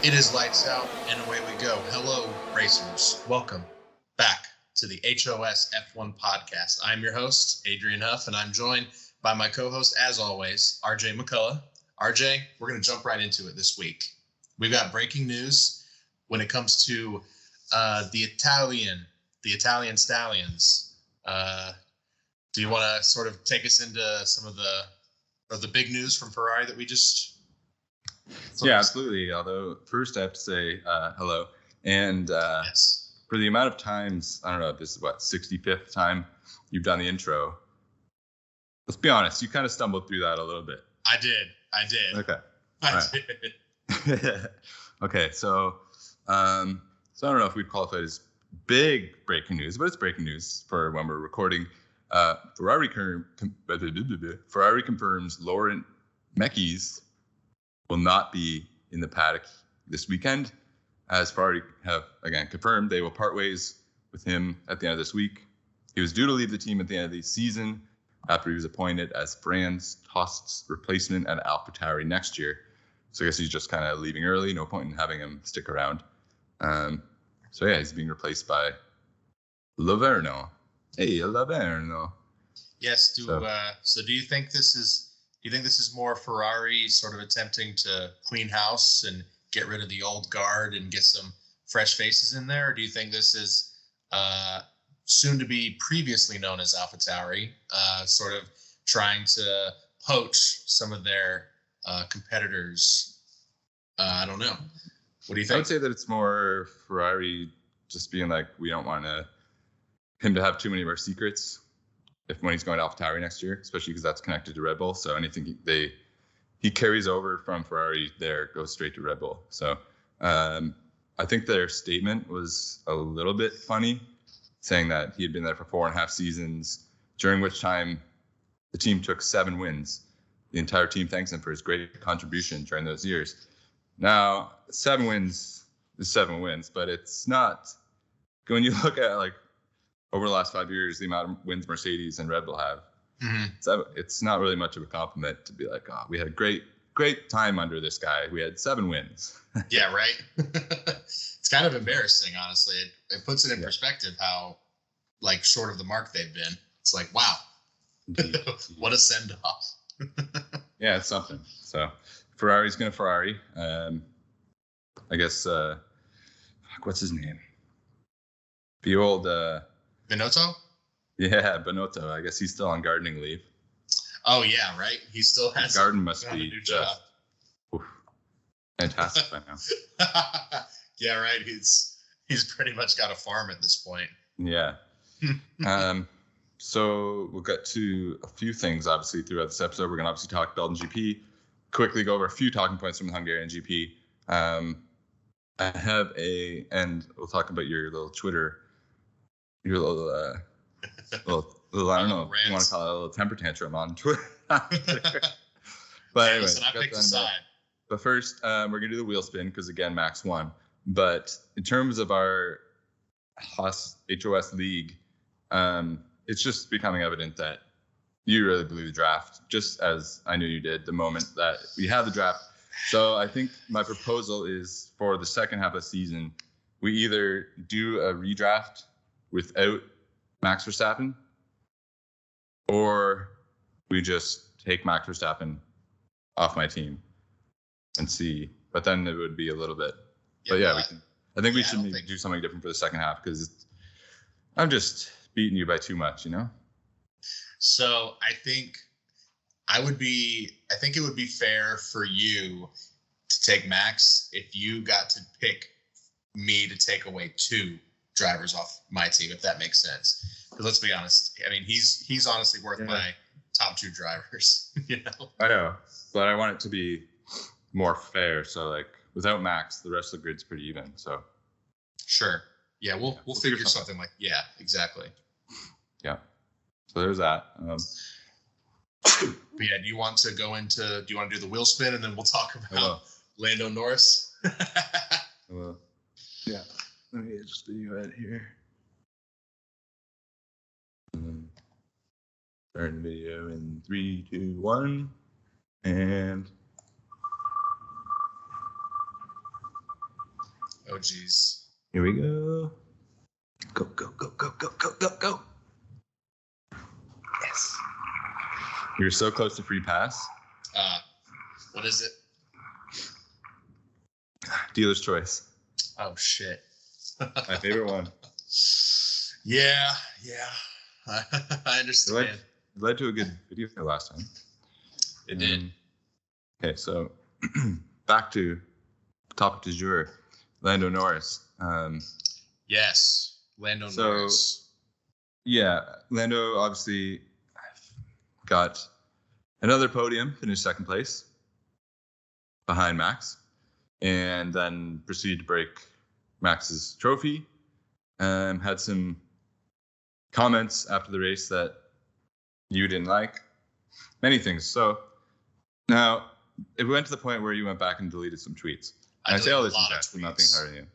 It is lights out and away we go. Hello, racers. Welcome back to the HOS F1 podcast. I'm your host, Adrian Huff, and I'm joined by my co-host, as always, RJ McCullough. RJ, we're going to jump right into it this week. We've got breaking news when it comes to the Italian Stallions. Do you want to sort of take us into some of the big news from Ferrari that we just... Yeah, absolutely. Although first I have to say hello. And yes. For the amount of times, I don't know, this is what, 65th time you've done the intro. Let's be honest, you kind of stumbled through that a little bit. I did. Okay. I did. Okay, so I don't know if we'd qualify it as big breaking news, but it's breaking news for when we're recording. Ferrari confirms Laurent Mekies will not be in the paddock this weekend, as Ferrari have again confirmed they will part ways with him at the end of this week. He was due to leave the team at the end of the season after he was appointed as Franz Tost's replacement at AlphaTauri next year. So I guess he's just kind of leaving early. No point in having him stick around. So yeah, he's being replaced by Laverno. Hey, Laverno. Yes. So do you think this is? Do you think this is more Ferrari sort of attempting to clean house and get rid of the old guard and get some fresh faces in there? Or do you think this is soon to be previously known as AlphaTauri, sort of trying to poach some of their competitors? I don't know. What do you think? I would say that it's more Ferrari just being like, we don't want him to have too many of our secrets when he's going to AlphaTauri next year, especially because that's connected to Red Bull. So anything he carries over from Ferrari there goes straight to Red Bull. So I think their statement was a little bit funny, saying that he had been there for 4.5 seasons, during which time the team took 7 wins. The entire team thanks him for his great contribution during those years. Now, 7 wins is 7 wins, but it's not, when you look at like over the last 5 years, the amount of wins Mercedes and Red Bull have, it's not really much of a compliment to be like, oh, we had a great time under this guy. We had 7 wins. Yeah, right. It's kind of embarrassing, honestly. It puts it in perspective how like short of the mark they've been. It's like, wow, what a send off. Yeah, it's something. So Ferrari's gonna Ferrari. I guess what's his name? The old Binotto? Yeah, Binotto. I guess he's still on gardening leave. Oh yeah, right. He still has. His garden must be a new job. Fantastic by now. Yeah, right. He's pretty much got a farm at this point. Yeah. So we'll get to a few things obviously throughout this episode. We're gonna obviously talk Belgian GP. Quickly go over a few talking points from the Hungarian GP. I have and we'll talk about your little Twitter. Your little, I don't know, you want to call it a little temper tantrum on Twitter. But anyway, listen, I picked a side. But first, we're going to do the wheel spin because, again, Max won. But in terms of our HOS league, it's just becoming evident that you really blew the draft, just as I knew you did the moment that we had the draft. So I think my proposal is for the second half of the season, we either do a redraft without Max Verstappen, or we just take Max Verstappen off my team and see. But then it would be a little bit. Yeah, but yeah, I think we should do something different for the second half because I'm just beating you by too much, you know? So I think it would be fair for you to take Max if you got to pick me to take away 2 drivers off my team, if that makes sense. Because let's be honest, I mean, he's honestly worth my top 2 drivers. You know, I know, but I want it to be more fair. So like without Max, the rest of the grid's pretty even. So sure, yeah, we'll figure something like exactly. Yeah. So there's that. But yeah, do you want to do the wheel spin and then we'll talk about Lando Norris? Hello. Yeah. Let me just video it here. Starting video in 3, 2, 1, and Oh, geez. Here we go. Go, go, go, go, go, go, go, go. Yes. You're so close to free pass. What is it? Dealer's choice. Oh, shit. My favorite one. Yeah. I understand. It led to a good video last time. It did. Okay, so back to topic du jour, Lando Norris. Yes, Lando Norris. Yeah, Lando obviously got another podium, finished second place behind Max, and then proceeded to break Max's trophy. Had some comments after the race that you didn't like, many things. So now it went to the point where you went back and deleted some tweets. I say all this in jest, I'm not being hard on you.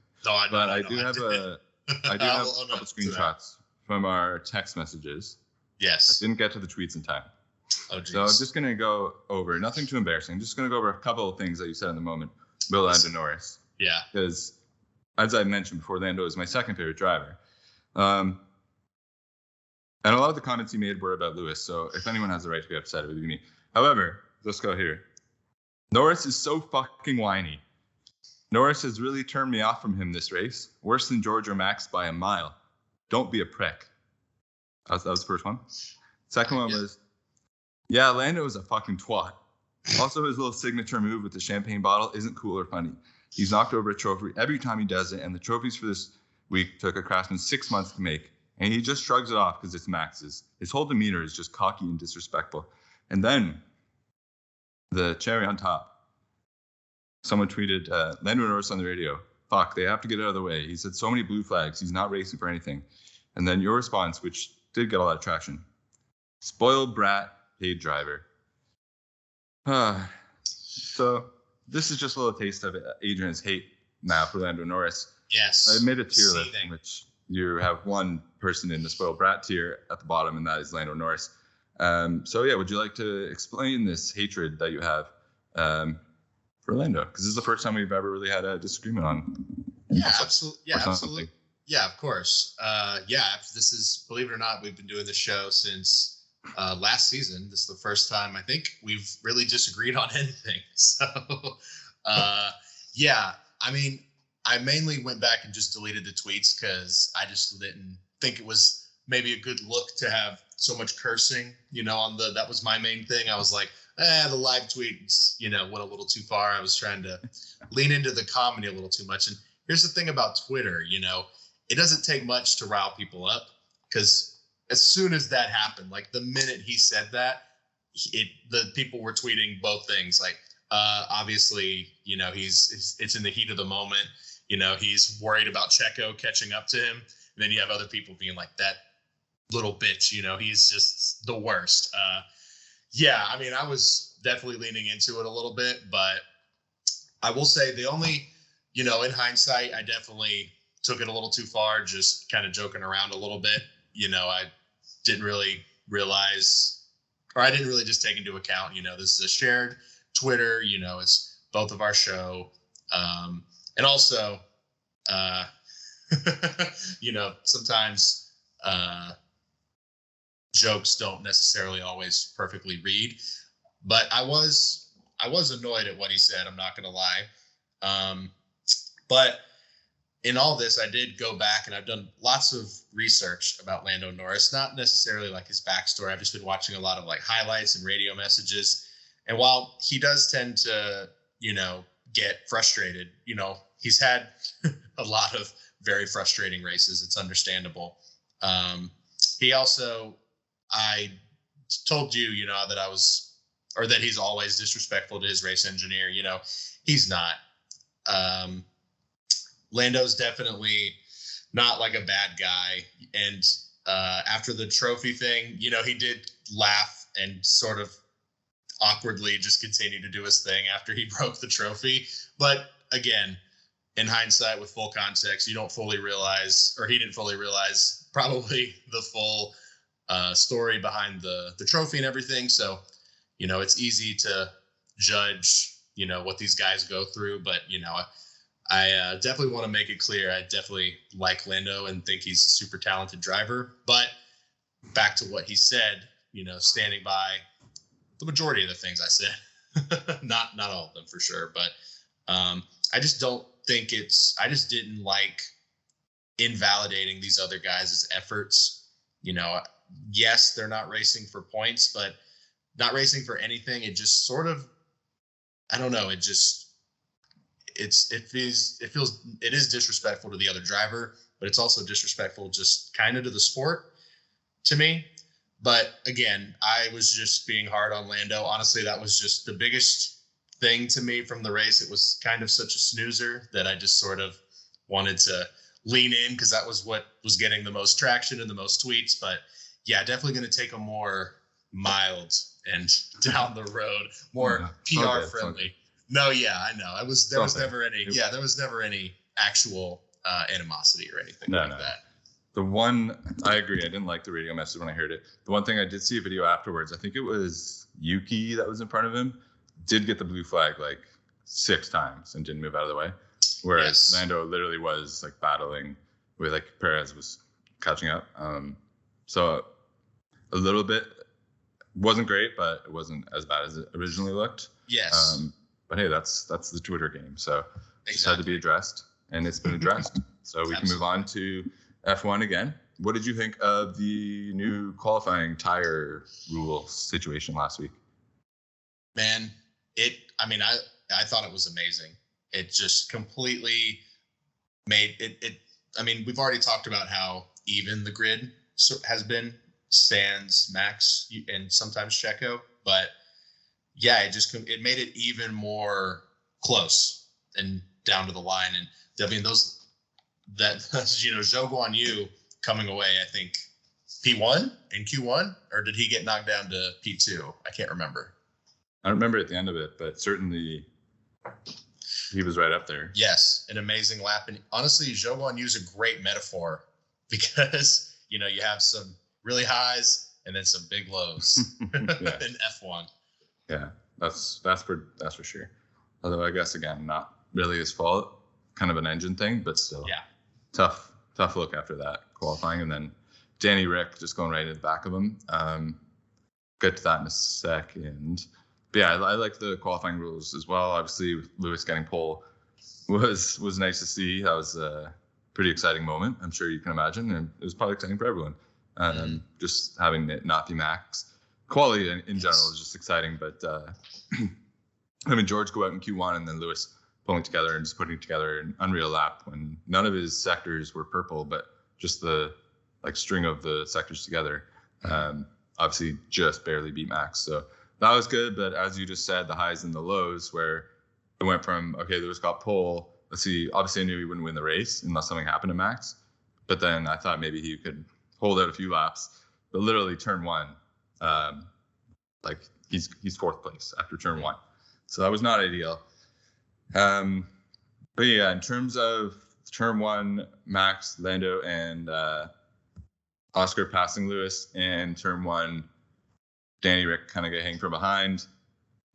But I do have a couple screenshots from our text messages. Yes. I didn't get to the tweets in time. Oh, geez. So I'm just going to go over, nothing too embarrassing. I'm just going to go over a couple of things that you said in the moment about Lando Norris. Yeah. Because, as I mentioned before, Lando is my second favorite driver. And a lot of the comments he made were about Lewis. So if anyone has the right to be upset, it would be me. However, let's go here. Norris is so fucking whiny. Norris has really turned me off from him this race. Worse than George or Max by a mile. Don't be a prick. That was the first one. Second one was, yeah, Lando is a fucking twat. Also, his little signature move with the champagne bottle isn't cool or funny. He's knocked over a trophy every time he does it, and the trophies for this week took a craftsman 6 months to make. And he just shrugs it off because it's Max's. His whole demeanor is just cocky and disrespectful. And then, the cherry on top. Someone tweeted, Lando Norris on the radio. Fuck, they have to get out of the way. He said so many blue flags. He's not racing for anything. And then your response, which did get a lot of traction. Spoiled brat, paid driver. So this is just a little taste of Adrian's hate now for Lando Norris. Yes. I made a tier list in which you have one person in the spoiled brat tier at the bottom, and that is Lando Norris. So yeah, would you like to explain this hatred that you have for Lando? Because this is the first time we've ever really had a disagreement on. Yeah, absolutely. Yeah, absolutely. Yeah, of course. This is, believe it or not, we've been doing this show since last season. This is the first time I think we've really disagreed on anything. So, yeah, I mean, I mainly went back and just deleted the tweets because I just didn't think it was maybe a good look to have so much cursing, that was my main thing. I was like, the live tweets, went a little too far. I was trying to lean into the comedy a little too much. And here's the thing about Twitter, it doesn't take much to rile people up, because as soon as that happened, like the minute he said that, the people were tweeting both things. Like, obviously, it's in the heat of the moment. He's worried about Checo catching up to him. And then you have other people being like, that little bitch, he's just the worst. I mean, I was definitely leaning into it a little bit, but I will say the only, in hindsight, I definitely took it a little too far, just kind of joking around a little bit. I didn't really realize, or I didn't really just take into account, this is a shared Twitter, it's both of our show. And also, sometimes jokes don't necessarily always perfectly read, but I was annoyed at what he said. I'm not going to lie. But in all this, I did go back and I've done lots of research about Lando Norris, not necessarily like his backstory. I've just been watching a lot of like highlights and radio messages. And while he does tend to, get frustrated, he's had a lot of very frustrating races. It's understandable. He also, I told you, that I was, or that he's always disrespectful to his race engineer. He's not. Lando's definitely not like a bad guy. And after the trophy thing, he did laugh and sort of awkwardly just continue to do his thing after he broke the trophy. But again, in hindsight, with full context, you don't fully realize, or he didn't fully realize probably the full story behind the trophy and everything. So, it's easy to judge, what these guys go through. But, I definitely want to make it clear. I definitely like Lando and think he's a super talented driver. But back to what he said, standing by the majority of the things I said, not all of them for sure. But I just don't think I just didn't like invalidating these other guys' efforts. Yes, they're not racing for points, but not racing for anything. It just sort of, I don't know. It is disrespectful to the other driver, but it's also disrespectful just kind of to the sport to me. But again, I was just being hard on Lando. Honestly, that was just the biggest thing to me from the race. It was kind of such a snoozer that I just sort of wanted to lean in because that was what was getting the most traction and the most tweets. But yeah, definitely going to take a more mild and down the road, more PR friendly. No, yeah, I know. There was never any actual animosity or anything that. The one, I agree. I didn't like the radio message when I heard it. The one thing I did see a video afterwards, I think it was Yuki that was in front of him, did get the blue flag like 6 times and didn't move out of the way. Whereas Lando literally was like battling with like Perez was catching up. So a little bit wasn't great, but it wasn't as bad as it originally looked. Yes. But hey, that's the Twitter game. So it just had to be addressed, and it's been addressed. So we can move on to F1 again. What did you think of the new qualifying tire rule situation last week? Man, I thought it was amazing. It just completely made it. We've already talked about how even the grid has been, sans Max and sometimes Checo, but yeah, it made it even more close and down to the line. And Zhou Guan Yu coming away, I think P1 in Q1, or did he get knocked down to P2? I can't remember. I don't remember at the end of it, but certainly he was right up there. Yes, an amazing lap. And honestly, Zhou Guan Yu is a great metaphor because, you have some really highs and then some big lows in F1. Yeah, that's for sure. Although I guess, again, not really his fault. Kind of an engine thing, but still. Yeah. Tough look after that qualifying. And then Danny Rick just going right in the back of him. Get to that in a second. But yeah, I like the qualifying rules as well. Obviously, Lewis getting pole was nice to see. That was a pretty exciting moment, I'm sure you can imagine. And it was probably exciting for everyone. Just having it not be Max. Quali in general is just exciting. But George go out in Q1 and then Lewis pulling together and just putting together an unreal lap when none of his sectors were purple, but just the string of the sectors together. Obviously just barely beat Max. So that was good. But as you just said, the highs and the lows where it went from, okay, Lewis got pole. Let's see, obviously I knew he wouldn't win the race unless something happened to Max. But then I thought maybe he could hold out a few laps. But literally turn 1, he's 4th place after turn 1. So that was not ideal. But yeah, in terms of turn 1, Max, Lando, and Oscar passing Lewis, and turn 1, Danny Rick kind of getting from behind,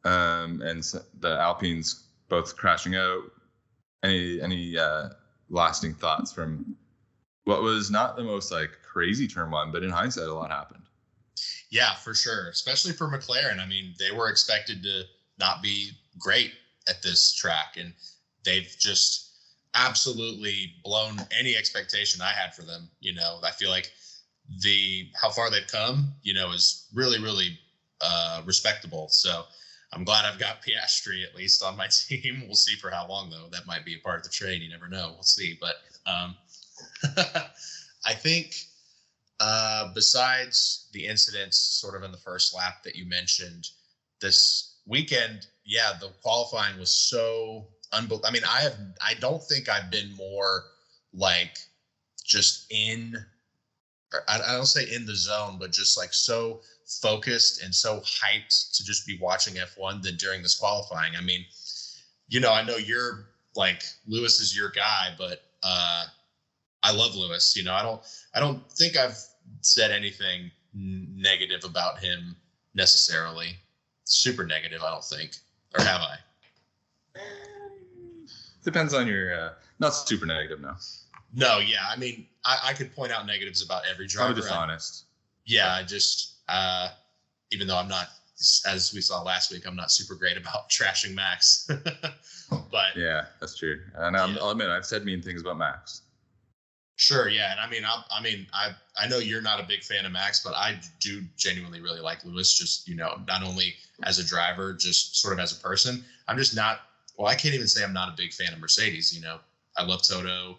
and the Alpines both crashing out. Any lasting thoughts from what was not the most crazy turn 1, but in hindsight, a lot happened. Yeah, for sure. Especially for McLaren. They were expected to not be great at this track, and they've just absolutely blown any expectation I had for them. I feel like how far they've come, is really, really respectable. So I'm glad I've got Piastri at least on my team. We'll see for how long, though. That might be a part of the trade. You never know. We'll see. But I think besides the incidents sort of in the first lap that you mentioned, this weekend, yeah, the qualifying was so unbelievable. I don't think I've been more just I don't say in the zone, but just so focused and so hyped to just be watching F1 than during this qualifying. I know you're Lewis is your guy, but I love Lewis. I don't think I've said anything negative about him necessarily. Super negative, I don't think. Or have I? depends on your not super negative now. No, yeah. I mean, I could point out negatives about every driver. Probably dishonest. Yeah, I just even though I'm not, as we saw last week, I'm not super great about trashing Max. But yeah, that's true. And I'll admit I've said mean things about Max. Sure, yeah, and I know you're not a big fan of Max, but I do genuinely really like Lewis. Just not only as a driver, just sort of as a person. I'm just not. Well, I can't even say I'm not a big fan of Mercedes. I love Toto,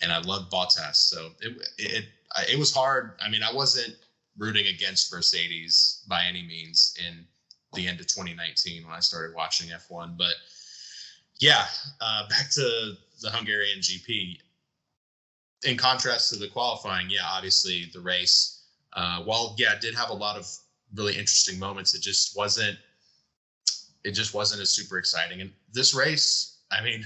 and I love Bottas. So it was hard. I mean, I wasn't rooting against Mercedes by any means in the end of 2019 when I started watching F1. But yeah, back to the Hungarian GP. In contrast to the qualifying, yeah, obviously the race, it did have a lot of really interesting moments. It just wasn't as super exciting. And this race, I mean,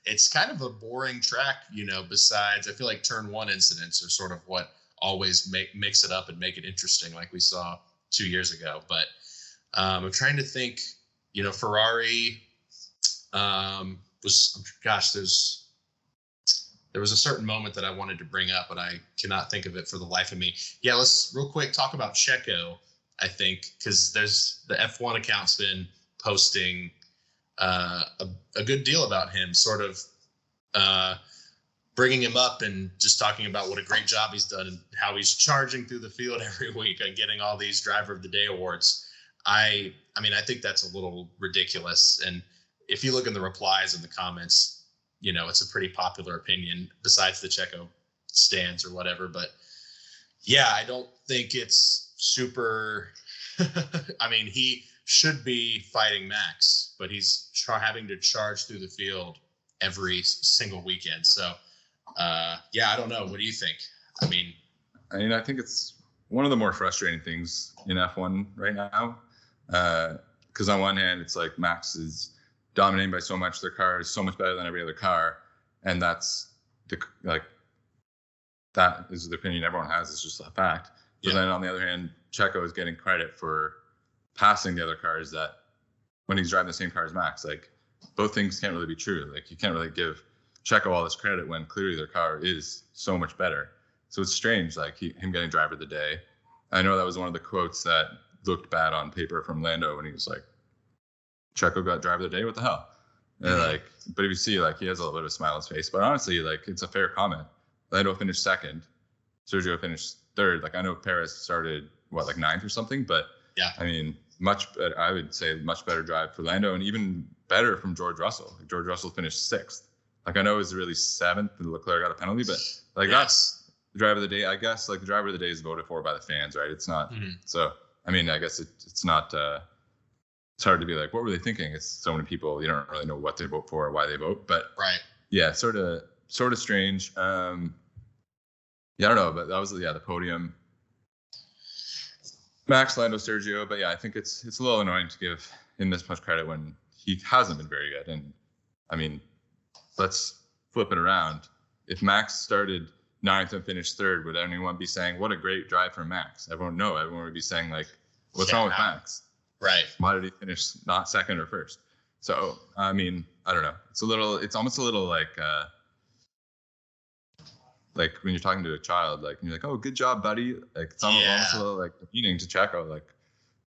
it's kind of a boring track, besides I feel like turn one incidents are sort of what always mix it up and make it interesting, like we saw 2 years ago. But I'm trying to think, Ferrari there was a certain moment that I wanted to bring up, but I cannot think of it for the life of me. Yeah, let's real quick talk about Checo, I think, because there's the F1 account's been posting a good deal about him, sort of bringing him up and just talking about what a great job he's done and how he's charging through the field every week and getting all these Driver of the Day awards. I think that's a little ridiculous. And if you look in the replies and the comments, it's a pretty popular opinion besides the Checo stands or whatever. But yeah, I don't think it's super. I mean, he should be fighting Max, but he's having to charge through the field every single weekend. So I don't know. What do you think? I think it's one of the more frustrating things in F1 right now. Because on one hand, it's like Max is dominating by so much. Their car is so much better than every other car, and that is the opinion everyone has. It's just a fact. But then on the other hand, Checo is getting credit for passing the other cars that when he's driving the same car as Max. Like, both things can't really be true. Like, you can't really give Checo all this credit when clearly their car is so much better. So it's strange, like him getting Driver of the Day. I know that was one of the quotes that looked bad on paper from Lando when he was like, Checo got Driver of the Day, what the hell? And but if you see, he has a little bit of a smile on his face. But honestly, it's a fair comment. Lando finished second, Sergio finished third. I know Perez started ninth or something, but yeah, I mean, much better. I would say much better drive for Lando, and even better from George Russell. George Russell finished sixth. I know it was really seventh, and Leclerc got a penalty, but that's the Driver of the Day. I guess the Driver of the Day is voted for by the fans, right? It's not. Mm-hmm. So I mean, I guess it's not. It's hard to be what were they thinking? It's so many people, you don't really know what they vote for or why they vote. But right, yeah, sort of strange. I don't know, but that was the podium. Max, Lando, Sergio, but yeah, I think it's a little annoying to give him this much credit when he hasn't been very good. And I mean, let's flip it around. If Max started ninth and finished third, would anyone be saying, "What a great drive for Max"? Everyone would be saying "What's wrong with Max?" Right. Why did he finish not second or first? So, I mean, I don't know. It's almost a little like when you're talking to a child, and you're like, "Oh, good job, buddy." It's almost a little demeaning to Checo.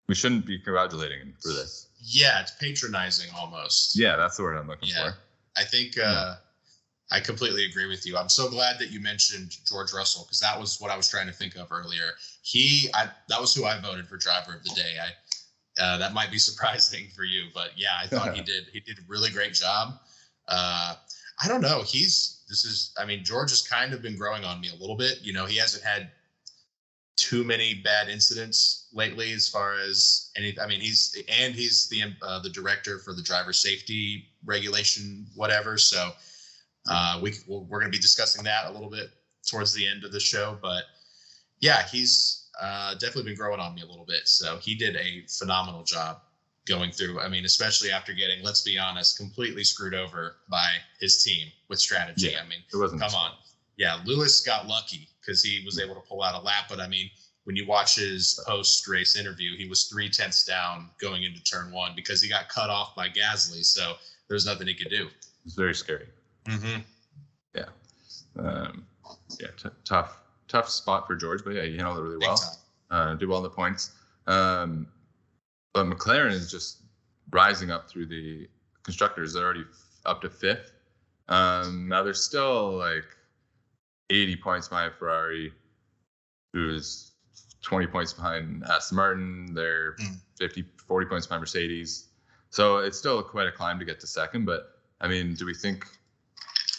We shouldn't be congratulating him for this. Yeah, it's patronizing almost. Yeah, that's the word I'm looking for. I think I completely agree with you. I'm so glad that you mentioned George Russell, because that was what I was trying to think of earlier. That was who I voted for Driver of the Day. That might be surprising for you, but yeah, I thought he did a really great job. I don't know. George has kind of been growing on me a little bit. He hasn't had too many bad incidents lately as far as he's the director for the driver safety regulation, whatever. So we're going to be discussing that a little bit towards the end of the show, but yeah, he's definitely been growing on me a little bit. So he did a phenomenal job going through. Especially after getting, let's be honest, completely screwed over by his team with strategy. Yeah, it wasn't come on. Yeah, Lewis got lucky because he was able to pull out a lap. But when you watch his post-race interview, he was 0.3 down going into turn one because he got cut off by Gasly. So there's nothing he could do. It's very scary. Mm-hmm. Tough spot for George, but yeah, he handled it really well. Did well in the points. But McLaren is just rising up through the constructors. They're already up to 5th. Now they're still like 80 points behind Ferrari, who's 20 points behind Aston Martin. They're 40 points behind Mercedes. So it's still quite a climb to get to second. But I mean, do we think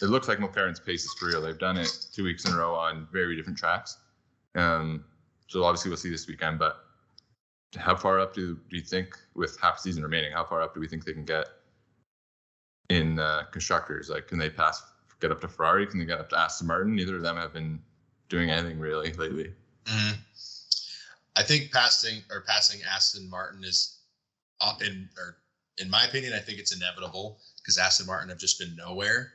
it looks like McLaren's pace is for real? They've done it 2 weeks in a row on very different tracks. So obviously we'll see this weekend, but how far up do you think, with half the season remaining, how far up do we think they can get in constructors? Like, can they get up to Ferrari? Can they get up to Aston Martin? Neither of them have been doing anything really lately. Mm-hmm. I think passing Aston Martin is in my opinion, I think it's inevitable, because Aston Martin have just been nowhere.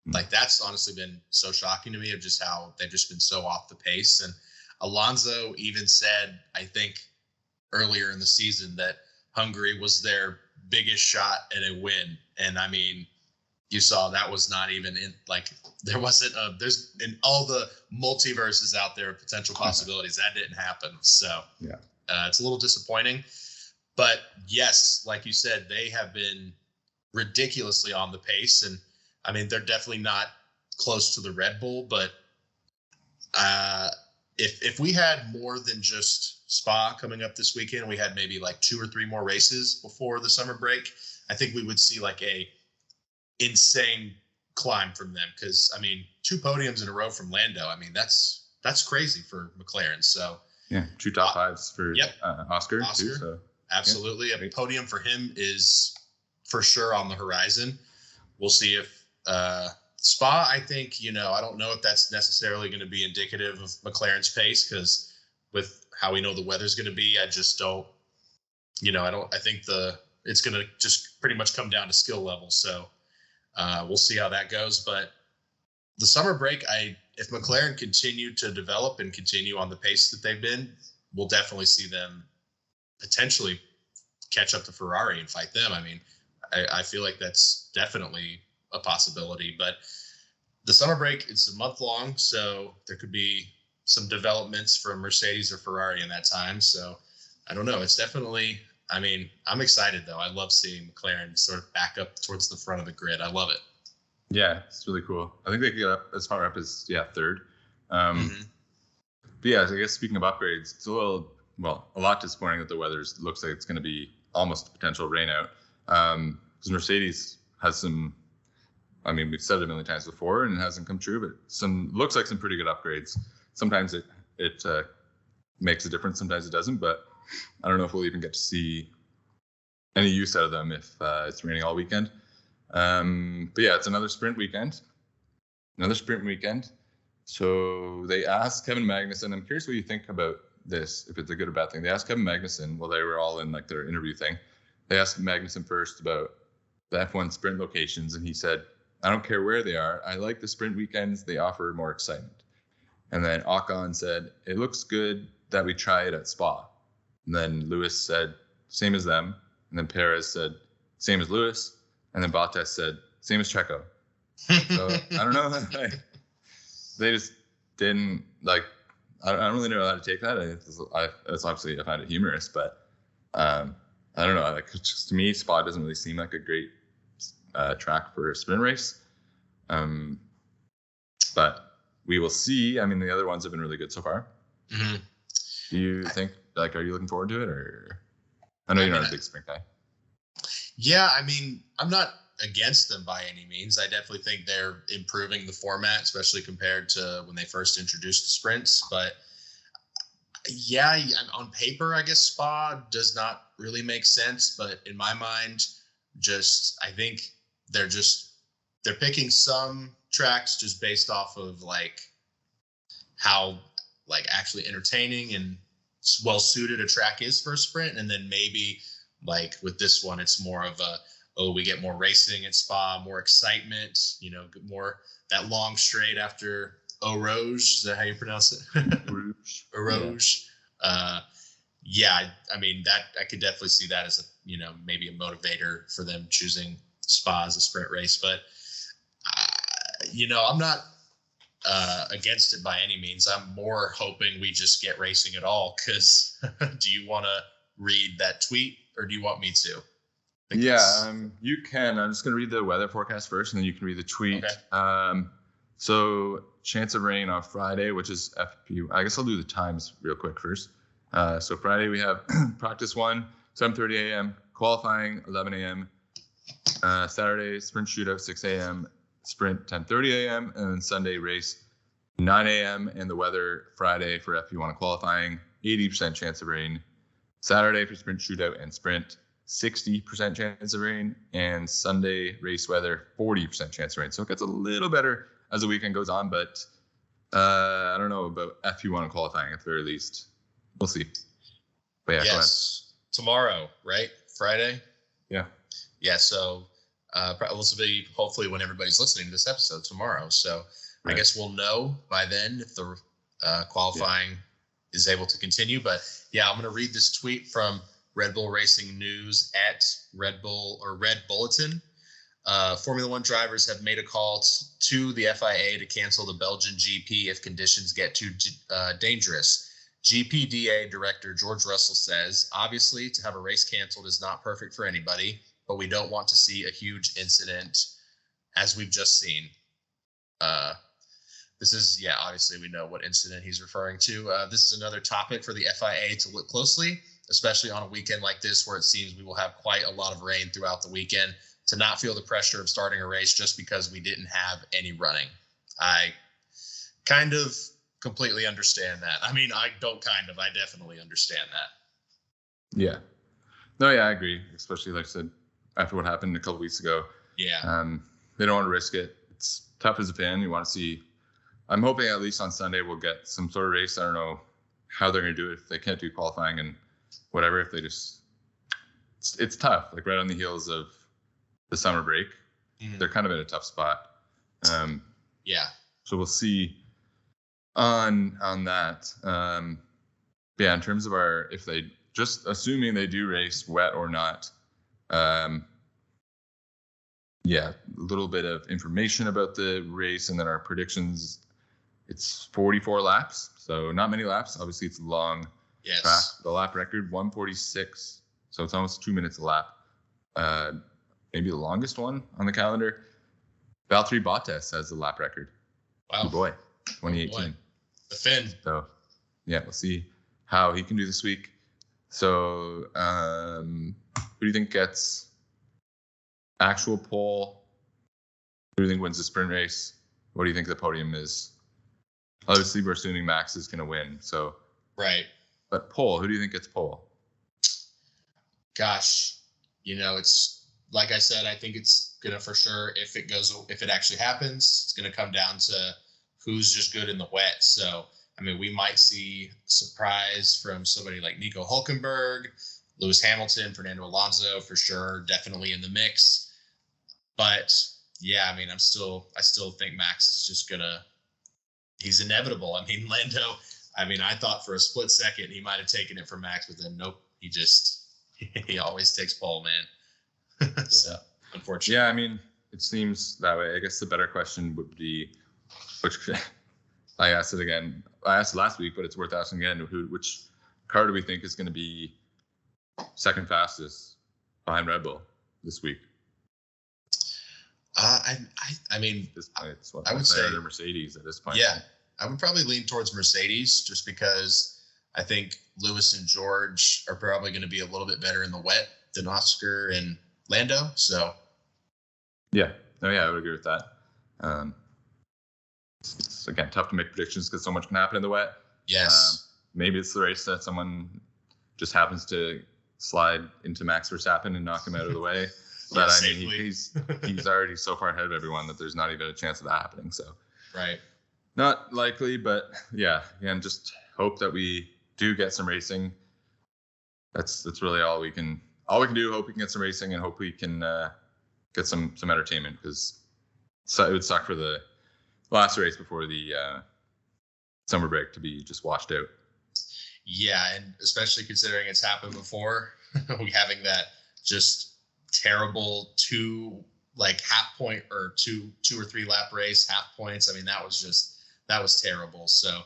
Like, that's honestly been so shocking to me, of just how they've just been so off the pace. And Alonso even said, I think earlier in the season, that Hungary was their biggest shot at a win. And I mean, you saw that was not even in, like, there's in all the multiverses out there of potential possibilities, that didn't happen. So it's a little disappointing. But yes, like you said, they have been ridiculously on the pace. And I mean, they're definitely not close to the Red Bull, but if we had more than just Spa coming up this weekend, we had maybe like 2 or 3 more races before the summer break, I think we would see like a insane climb from them. Because I mean, 2 podiums in a row from Lando, I mean, that's crazy for McLaren. So yeah, 2 top 5s for Oscar too. So absolutely, a podium for him is for sure on the horizon. We'll see if Spa, I think, I don't know if that's necessarily going to be indicative of McLaren's pace, because with how we know the weather's going to be, I just don't, I think it's going to just pretty much come down to skill level. So we'll see how that goes. But the summer break, if McLaren continue to develop and continue on the pace that they've been, we'll definitely see them potentially catch up to Ferrari and fight them. I mean, I feel like that's definitely a possibility. But the summer break, it's a month long, so there could be some developments from Mercedes or Ferrari in that time. So I don't know. It's definitely, I mean, I'm excited though. I love seeing McLaren sort of back up towards the front of the grid. I love it. Yeah, it's really cool. I think they could get up as far up as 3rd. But yeah, I guess speaking of upgrades, it's a lot disappointing that the weather looks like it's going to be almost a potential rain out. Because Mercedes has some, I mean, we've said it a million times before and it hasn't come true, but looks like some pretty good upgrades. Sometimes it makes a difference, sometimes it doesn't, but I don't know if we'll even get to see any use out of them if it's raining all weekend. But yeah, it's another sprint weekend. So they asked Kevin Magnussen, I'm curious what you think about this, if it's a good or bad thing. They asked Kevin Magnussen, they were all in like their interview thing. They asked Magnussen first about the F1 sprint locations, and he said, I don't care where they are. I like the sprint weekends. They offer more excitement. And then Ocon said, it looks good that we try it at Spa. And then Lewis said, same as them. And then Perez said, same as Lewis. And then Bottas said, same as Checo. So I don't know. They just didn't I don't really know how to take that. It's obviously, I find it humorous, but I don't know. Like, just to me, Spa doesn't really seem like a great track for a sprint race. But we will see. I mean, the other ones have been really good so far. Mm-hmm. Do you think, are you looking forward to it? Or I know you're not a big sprint guy. Yeah, I mean, I'm not against them by any means. I definitely think they're improving the format, especially compared to when they first introduced the sprints. But yeah, on paper, I guess Spa does not really make sense. But in my mind, I think they're picking some tracks just based off of how actually entertaining and well suited a track is for a sprint. And then maybe with this one, it's more of we get more racing at Spa, more excitement, more that long straight after Eau Rouge. Is that how you pronounce it? Eau Rouge. Yeah. I mean, that I could definitely see that as maybe a motivator for them choosing Spa as a sprint race. But I'm not against it by any means. I'm more hoping we just get racing at all. Because do you want to read that tweet, or do you want me to? You can. I'm just going to read the weather forecast first, and then you can read the tweet. Okay. So chance of rain on Friday, which is FP. I guess I'll do the times real quick first. So Friday we have practice 1, 7:30 a.m., qualifying 11 a.m., Saturday sprint shootout 6 a.m., sprint 10:30 a.m., and then Sunday race 9 a.m. And the weather Friday for FP1 qualifying, 80% chance of rain. Saturday for sprint shootout and sprint, 60% chance of rain, and Sunday race weather, 40% chance of rain. So it gets a little better as the weekend goes on, but I don't know about FP1 qualifying at the very least. We'll see. But yeah, yes, tomorrow, right? Friday? Yeah. Yeah, so this will be hopefully when everybody's listening to this episode tomorrow. So right. I guess we'll know by then if the qualifying is able to continue. But yeah, I'm going to read this tweet from Red Bull Racing News at Red Bull or Red Bulletin. Formula One drivers have made a call to the FIA to cancel the Belgian GP if conditions get too dangerous. GPDA Director George Russell says, obviously, to have a race canceled is not perfect for anybody, but we don't want to see a huge incident as we've just seen. This is, obviously we know what incident he's referring to. This is another topic for the FIA to look closely, especially on a weekend like this where it seems we will have quite a lot of rain throughout the weekend, to not feel the pressure of starting a race just because we didn't have any running. I kind of completely understand that. I mean, I definitely understand that. Yeah. No, yeah, I agree. Especially, like I said, after what happened a couple weeks ago. Yeah. They don't want to risk it. It's tough as a fan. You want to see. I'm hoping at least on Sunday we'll get some sort of race. I don't know how they're going to do it if they can't do qualifying and whatever. If they just, it's tough. Like right on the heels of the summer break, they're kind of in a tough spot. Yeah. So we'll see on that. In terms of if they just assuming they do race wet or not. A little bit of information about the race and then our predictions. It's 44 laps, so not many laps. Obviously, it's a long track. The lap record, 146, so it's almost 2 minutes a lap. Maybe the longest one on the calendar. Valtteri Bottas has the lap record. Wow. Good boy, 2018. Oh boy. The Finn. So, we'll see how he can do this week. So, who do you think gets actual pole? Who do you think wins the sprint race? What do you think the podium is? Obviously, we're assuming Max is going to win. So, right. But pole, who do you think gets pole? Gosh, it's like I said, I think it's going to for sure, if it actually happens, it's going to come down to who's just good in the wet. So, I mean, we might see surprise from somebody like Nico Hülkenberg, Lewis Hamilton, Fernando Alonso for sure, definitely in the mix. But yeah, I mean, I still think Max is just he's inevitable. I mean, Lando, I thought for a split second he might have taken it from Max, but then nope, he always takes pole, man. So unfortunately. Yeah, I mean, it seems that way. I guess the better question would be, which I asked it again. I asked it last week, but it's worth asking again. Which car do we think is going to be second fastest behind Red Bull this week? I mean, I would say they're Mercedes at this point. Yeah, I would probably lean towards Mercedes just because I think Lewis and George are probably going to be a little bit better in the wet than Oscar and Lando. So, I would agree with that. It's again tough to make predictions because so much can happen in the wet. Yes. Maybe it's the race that someone just happens to slide into Max Verstappen and knock him out of the way. But I mean, he's already so far ahead of everyone that there's not even a chance of that happening. So, right, not likely, but and just hope that we do get some racing. That's really all we can do. Hope we can get some racing and hope we can get some entertainment, because it would suck for the last race before the summer break to be just washed out. Yeah, and especially considering it's happened before, we having that just terrible 2 like half point or two or three lap race, half points. I mean, that was terrible. So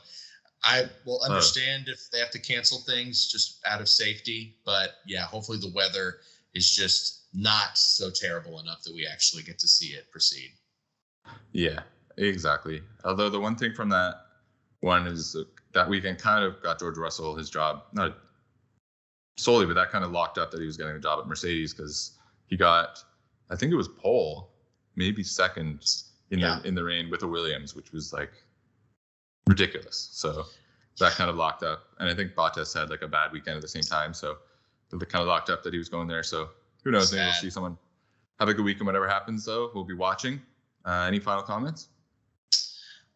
I will understand if they have to cancel things just out of safety, but yeah, hopefully the weather is just not so terrible enough that we actually get to see it proceed. Yeah, exactly. Although the one thing from that one is that weekend kind of got George Russell his job, not solely, but that kind of locked up that he was getting a job at Mercedes because he got, I think it was pole, maybe second in the rain with a Williams, which was like ridiculous. So that kind of locked up. And I think Bottas had like a bad weekend at the same time. So it kind of locked up that he was going there. So who knows? Maybe we'll see someone have a good weekend, whatever happens, though. We'll be watching. Any final comments?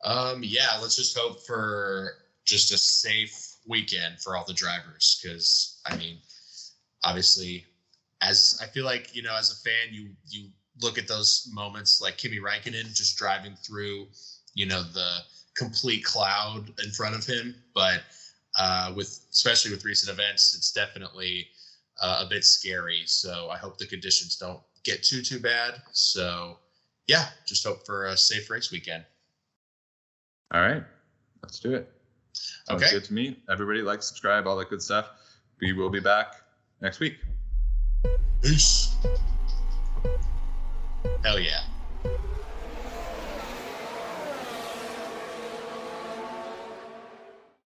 Yeah, let's just hope for just a safe weekend for all the drivers. Because, I mean, obviously, as I feel like, you know, as a fan, you look at those moments like Kimi Räikkönen just driving through, you know, the complete cloud in front of him. But especially with recent events, it's definitely a bit scary. So I hope the conditions don't get too bad. So yeah, just hope for a safe race weekend. All right, let's do it. Sounds okay. Good to me. Everybody like, subscribe, all that good stuff. We will be back next week. Peace. Hell yeah.